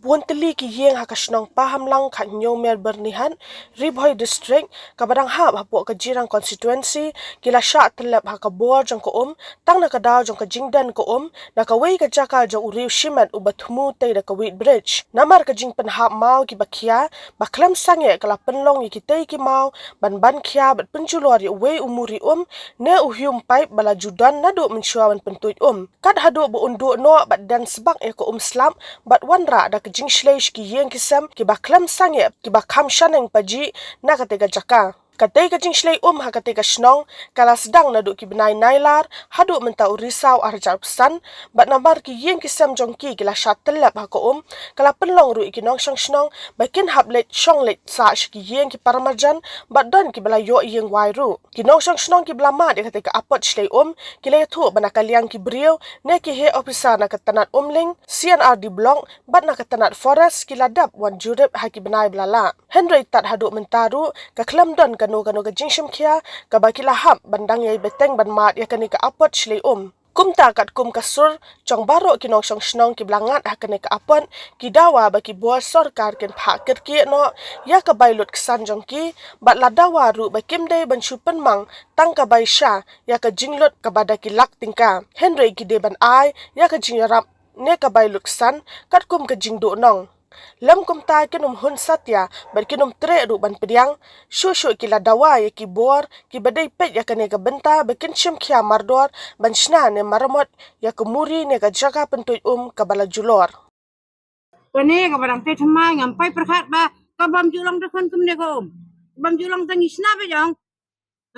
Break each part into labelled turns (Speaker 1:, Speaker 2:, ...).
Speaker 1: Punteli ki yeng hakashnong paham lang khat nyomer bernihan Ribhoi district kabadang hab hapo ka jirang constituency kila sha telep hakabor jong ko tang na kadaw jong ka jingdan ko na kawei ka jaka jong uriu shimat ubatmu tay da kawit bridge namar ka jing penhap mau ki bakia baklam sange kala penlong ki tay ki mau ban kia bat penjulori wei umuri ne uhyum pipe bala judan nado mensyuawan pentuit kat hado bu undu no bat dan sebak e ko slam bat wanra da jing shleish ki yeng kisam ki baklam sange ki bakham shaneng paji na katega jaka katei ka jing shlei ha katei ka shnong kala sedang na ki benai nailar hadu menta urisau arja pesan bat nambar ki yeng kisam jongki kila shatelap ha ko kala penlong ru ki nong shong shnong bakin hablet shonglet sa ki yeng ki paramajan bat don ki bala yo yeng wairu ki nong shong shnong ki bala ma de katei ka apot shlei ki le thu bana kaliang ki brio ne ki he officer na katanat ling CNRD block bat na katanat forest kiladap wan jurep haki benai blala Henry tat hadu mentaru ka klamdon kanu ka jingshim kia ka bakila hap bandang yai beteng ban mat ya kani ka apot shlei kumta kat kum kasur chong baro kinong shong shnong ki blangat hakane ka apon ki dawa baki bol sarkar ken phakir ki no ya ka bailut ksan jong ki bat la dawa ru bakim dei ban chupen mang tang ka bai sha ya ka jinglut ka bada ki lak tingka Henry ki de ban ai ya ka jingrap ne ka bailut ksan kat kum ka jingdo nong lam kum ta kinum hun satya bar kinum tre ru ban pediang shu kila dawa ya ki bor ki badai pet ya kane ka benta bakin shim khia mardor ban shna ne maramot ya ka muri ne ka jaga pentuit ka bala julor
Speaker 2: Kone ka barang te thama ngampai perkhat ba ka bam julang te kon kumne ko bam julang tang isna be jong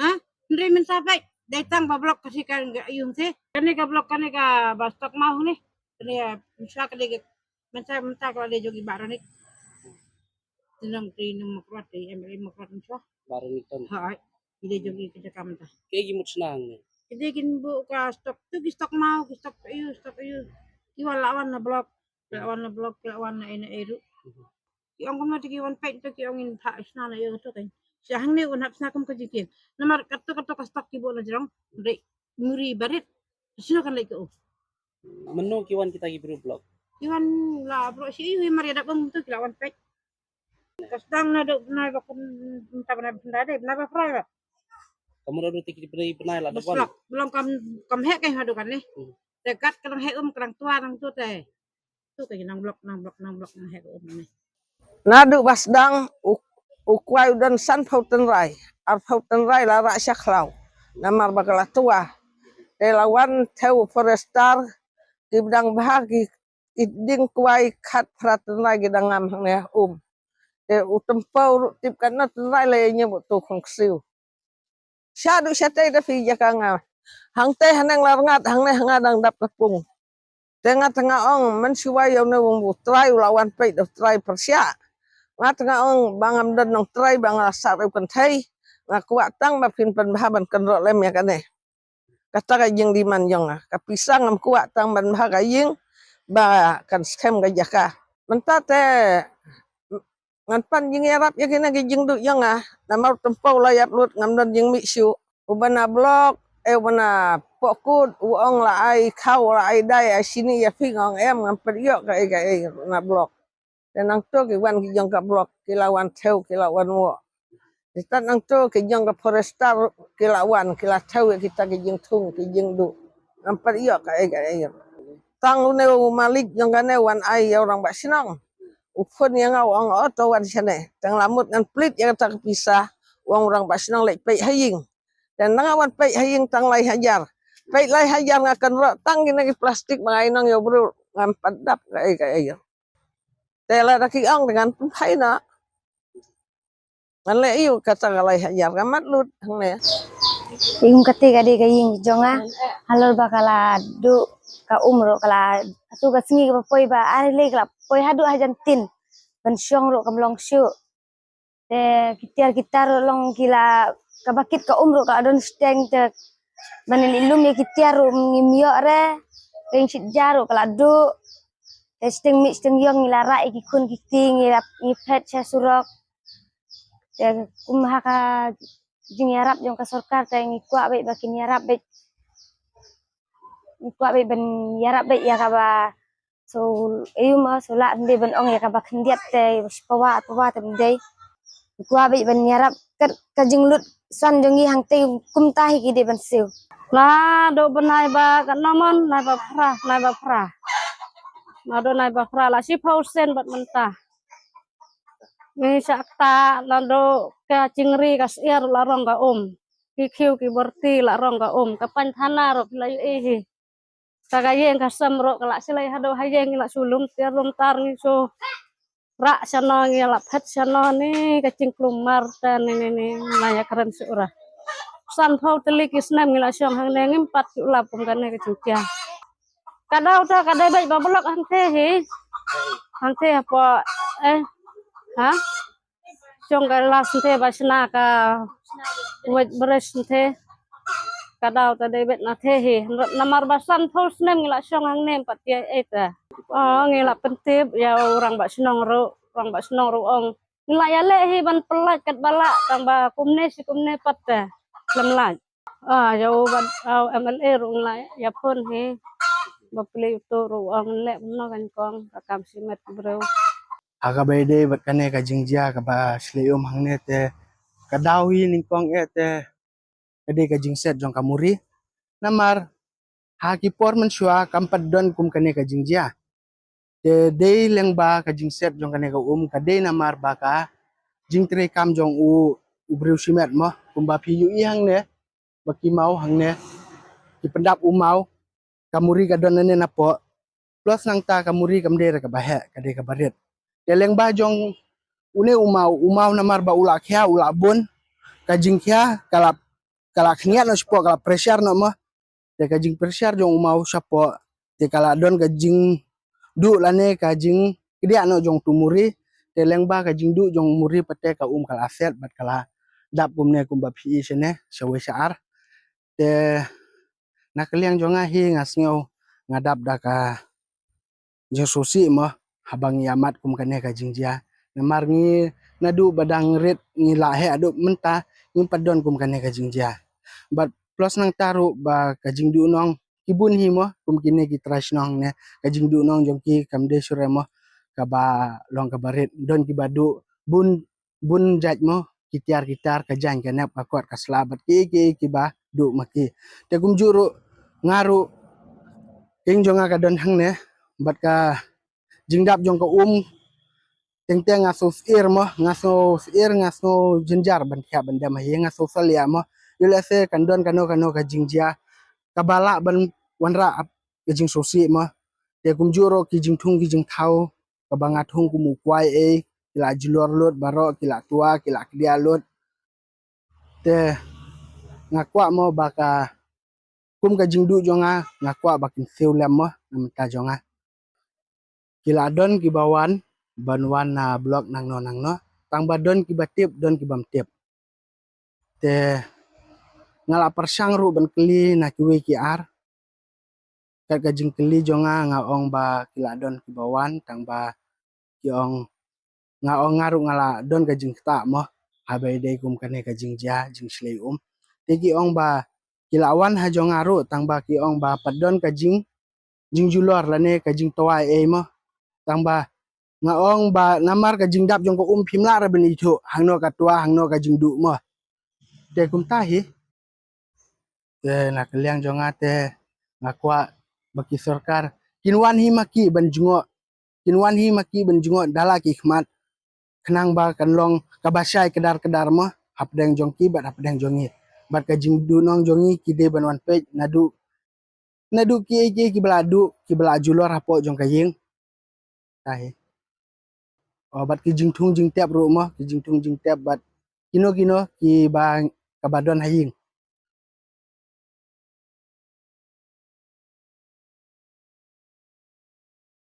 Speaker 2: ha ndre men sapai datang ba blok kasi kan ayung se kane ka blok kane ka ba stok mau ni kane ya misal kane mentak kalau dia jogi barang ni tinang trinum makrat di MLA makrat misal
Speaker 3: barang itu
Speaker 2: hai dia jogi kerja kamu ta
Speaker 3: kayak gimana senang nih
Speaker 2: jadi kin bu ka stok tu ki stok mau ki stok ayu ki lawan na blok lawan na ina eru ki ong kuma ki wan pek tu ki ong in tha isna na yo tu kan sahang ni un hap snakum ka jikin namar katto ka stok ki bu na jrong re muri barit sino kan lek ko
Speaker 3: menu kiwan kita gibru blok
Speaker 2: iwan la bro si wi mari da bang tu kilawan pek kasdang na do na ba kun ta na benda de na ba fry ba
Speaker 3: kamu udah tikit pernah lah depan
Speaker 2: Buslok, belum kam hek kan hadu kan ni dekat kan hek kan tua nang tu teh tu ke nang blok nang hek ni
Speaker 4: Nadu basdang ukwai dan san pauten rai ar pauten rai la ra syaklau namar bakala tua lawan teu forestar ibdang bahagi iding kwai khat praten rai gidang ngam ne utempau tip kana rai le nyebut tu khong siu syadu syate da fi jakanga hang teh hanang larngat hang ne ngadang dap tepung tengah-tengah ong mensuwai ne wong trai lawan pe do trai persya tengah ong bangam dan nong trai bang asar ukan thai kuat tang mapin penbahaban kenro lem ya kane kata kajing di manjong kapisang am kuat tang ban bahagaying ba kan skem gajaka mentate ngan pan jing yarap ya kena gijing du yang namar tempau layap lut ngam dan jing miksu ubana blok ubana pokut uong la ai kau la ai dai sini ya pingong em ngam periok kai na blok dan nang tu ki wan ki jong ka blok kilawan teu kilawan wo kita nang tu ki jong ka forestar kilawan kila teu kita ki jing tung ki jing du ngam periok kai tang une malik jong kane wan ai orang bak sinong upun yang awang oto wan sane tang lamut ngan plit yang tak pisah wong orang bak sinong lek pe haying dan nang awan pe haying tang lai hajar pe lai hajar ngakan ro tang gini plastik mangainong yo bro ngam padap kai tela daki ong dengan hai na ngale iu kata galai hajar kamat lut ne
Speaker 5: Yung katiga di kaying jonga halol bakala du ka umro kala atu ka singi ka poi ba ari le kala poi hadu hajan tin ban syong ro ka blong syu te kitar long kila ka bakit ka umro ka adon steng te banil ilum ya kitar ro ngimyo re ring sit jaro kala du steng mi steng yong ila ra ikikun kiting ila ngipet sa surok te kumhaka jing yarap jong ka sarkar ta ngikwa be bakin yarap be ngikwa be ben yarap be ya ka ba so ayum ma so la de ban ong ya ka bakhin diat te pawa te dei kwa bi ban nyarap ka jinglut san jongi hang te kum tahi ki de ban siu la do banai ba ka namon nai ba pra na do nai ba pra la si pausen bat mentah ni sakta la do ka cingri ka siar la rong ka ki khiu ki berti la rong ka ka pan thana ro la yu Kagayeng kasamro kala sila hado hayeng la sulum tiarum tar ni so ra sano ngi la phat sano ni kacing klumar tan ni naya keren sura san phau teli kisnam ngi la syong hang ne ngimpat ula pum kan kacing tia kadau ta kadai bai bablok hang te apa ha syong ka las te basna ka wet beres te kadau ta debet na thehi namar basan thos nem ngila syong hang nem patia eta ngila pentip ya orang bak senong ro ong ngila ya lehi ban pelat kat bala tang ba kumne pat lem laj jauh ban MLA ro ngila ya pun he bapli tu ro ong le no kan kong takam simet bro
Speaker 6: aga bede bat kane ka jingjia ka ba sleium hangne te kadawi ningkong ete kade ka jingset jong kamuri namar haki por mensua kampat don kum kane ka jingjia te dei leng ba ka jingset jong kane ka kade namar ba ka jingtre kam jong ubreu simet mo kum ba pi yu i hangne baki mau hangne ki pendap umau kamuri ka don nene napo plus nang ta kamuri kamde ka bahe kade ka baret te leng ba jong une umau namar ba ula kya ula bon kajing kya kala kniat no spo kala pressure no mo te kajing pressure jong umau sapo te kala don kajing du lane kajing kedia no jong tumuri te leng ba kajing du jong muri pate ka kala aset bat kala dap kumne kum ba pi sene sawe saar te nakaliang jonga hi ngasngeu ngadap da ka jesusi mo habang yamat kum kane kajing jia namar ngi nadu badang ret ngi lahe adu menta ngi padon kum kane ka jingjia but plus nang taru ba ka jingdu nong kibun hi mo kum kine ki trash nong ne ka jingdu nong jong ki kamde sure mo ka ba long ka baret don ki badu bun jaj mo kitar ka jan ka nep ka kot ka slabat ki ba du maki te kum juru ngaru king jonga ka don hang ne bat ka jingdap jong ka teng ngaso ir mo ngaso jenjar ban kya ban dam hi ngaso salia mo yule se kandon kano ka jingjia kabala ban wanra ke jing sosi mo te kum juro ki jing thung ki jing thau ka banga thung kum kwai kila jilor lot baro kila tua kila kdia lot te ngakwa mo baka kum ka jing du jonga ngakwa bakin seulem mo namta jonga kila don ki bawan banwan na blok nang no tang badon ki batip don ki bam tip te ngala persang ru ban keli na kiwe ki ar kat ka jing keli jonga nga ong ba kila don ki bawan tang ba ki ong nga ong ngaru ngala don ka jing ta mo habai dei kum kane ka jing ja jing slei te ki ong ba kila wan ha jonga ru tang ba ki ong ba padon ka jing julor lane ka jing toai mo tang ba nga ong ba namar ka jingdap jong ko phimla ra beni thu hangno ka tua hangno ka jingdu mo te kum tahi te na kaliang jonga te ngakwa baki sarkar kinwan hi maki ban jungo dala ki khmat khnang ba kanlong kabasai kedar mo hapdeng jong ki bat hapdeng jongi bat ka jingdu nong jongi ki de ban wan pe nadu ki bela julor hapo jong ka ying tahi bat ki jing thung jing tep ru mo ki jing thung jing tep bat kino ki ba kabadon haying